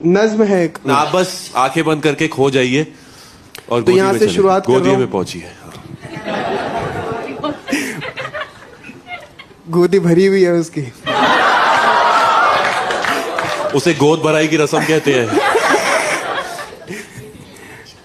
नज्म है एक। ना आप बस आंखें बंद करके खो जाइए और तो यहाँ से शुरुआत कर रहा हूं। गोदी में पहुंचिए। गोदी भरी हुई है उसकी। उसे गोद भराई की रस्म कहते हैं।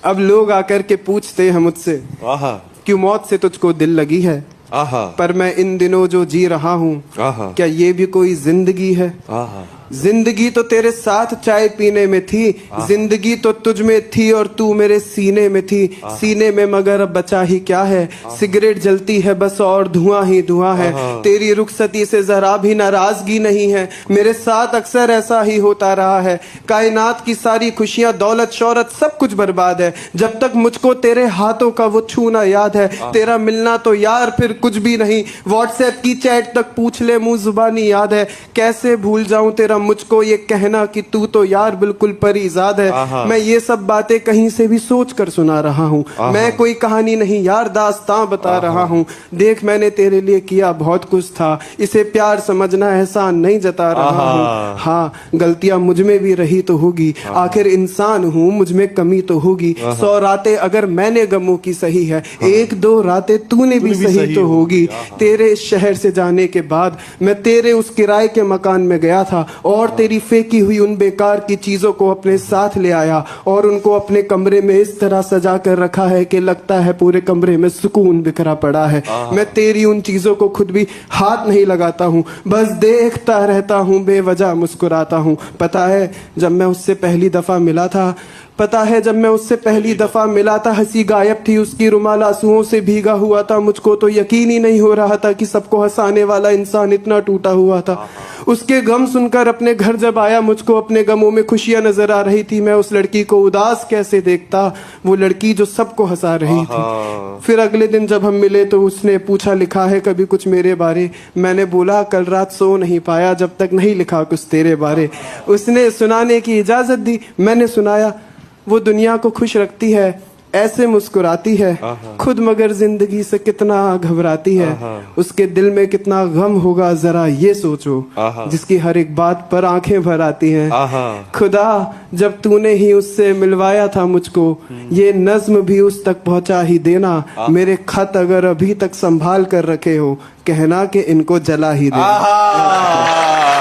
अब लोग आकर के पूछते हैं मुझसे आहा क्यों मौत से तुझको दिल लगी है। आहा पर मैं इन दिनों जो जी रहा हूँ आहा क्या ये भी कोई जिंदगी है। आहा जिंदगी तो तेरे साथ चाय पीने में थी, जिंदगी तो तुझ में थी और तू मेरे सीने में थी। सीने में मगर अब बचा ही क्या है, सिगरेट जलती है बस और धुआं ही धुआं है। तेरी रुखसती से जरा भी नाराजगी नहीं है, मेरे साथ अक्सर ऐसा ही होता रहा है। कायनात की सारी खुशियां दौलत शौहरत सब कुछ बर्बाद है, जब तक मुझको तेरे हाथों का वो छूना याद है। तेरा मिलना तो यार फिर कुछ भी नहीं, व्हाट्सएप की चैट तक पूछ ले मुंह जुबानी याद है। कैसे भूल जाऊं तेरा मुझको ये कहना कि तू तो यार बिल्कुल परीजाद है। मैं ये सब बातें कहीं से भी सोच कर सुना रहा हूँ, मैं कोई कहानी नहीं यार दास्तां बता रहा हूँ। देख मैंने तेरे लिए किया बहुत कुछ था, इसे प्यार समझना एहसान नहीं जता रहा हूँ। हाँ गलतियां मुझ में भी रही तो होगी, आखिर इंसान हूँ मुझ में कमी तो होगी। 100 रातें अगर मैंने गमों की सही है, 1-2 रातें तूने भी सही तो होगी। तेरे शहर से जाने के बाद मैं तेरे उस किराए के मकान में गया था और तेरी फेंकी हुई उन बेकार की चीजों को अपने साथ ले आया और उनको अपने कमरे में इस तरह सजा कर रखा है कि लगता है पूरे कमरे में सुकून बिखरा पड़ा है। मैं तेरी उन चीजों को खुद भी हाथ नहीं लगाता हूँ, बस देखता रहता हूँ, बेवजह मुस्कुराता हूँ। पता है जब मैं उससे पहली दफा मिला था, हंसी गायब थी उसकी, रुमाल आंसुओं से भीगा हुआ था। मुझको तो यकीन ही नहीं हो रहा था कि सबको हंसाने वाला इंसान इतना टूटा हुआ था। उसके गम सुनकर अपने घर जब आया, मुझको अपने गमों में खुशियां नजर आ रही थी। मैं उस लड़की को उदास कैसे देखता, वो लड़की जो सबको हंसा रही थी। फिर अगले दिन जब हम मिले तो उसने पूछा लिखा है कभी कुछ मेरे बारे। मैंने बोला कल रात सो नहीं पाया जब तक नहीं लिखा कुछ तेरे बारे। उसने सुनाने की इजाजत दी, मैंने सुनाया। वो दुनिया को खुश रखती है, ऐसे मुस्कुराती है, खुद मगर जिंदगी से कितना घबराती है। उसके दिल में कितना गम होगा जरा ये सोचो, जिसकी हर एक बात पर आंखें भर आती हैं। खुदा जब तूने ही उससे मिलवाया था मुझको, ये नज्म भी उस तक पहुंचा ही देना। मेरे खत अगर अभी तक संभाल कर रखे हो, कहना कि इनको जला ही देना।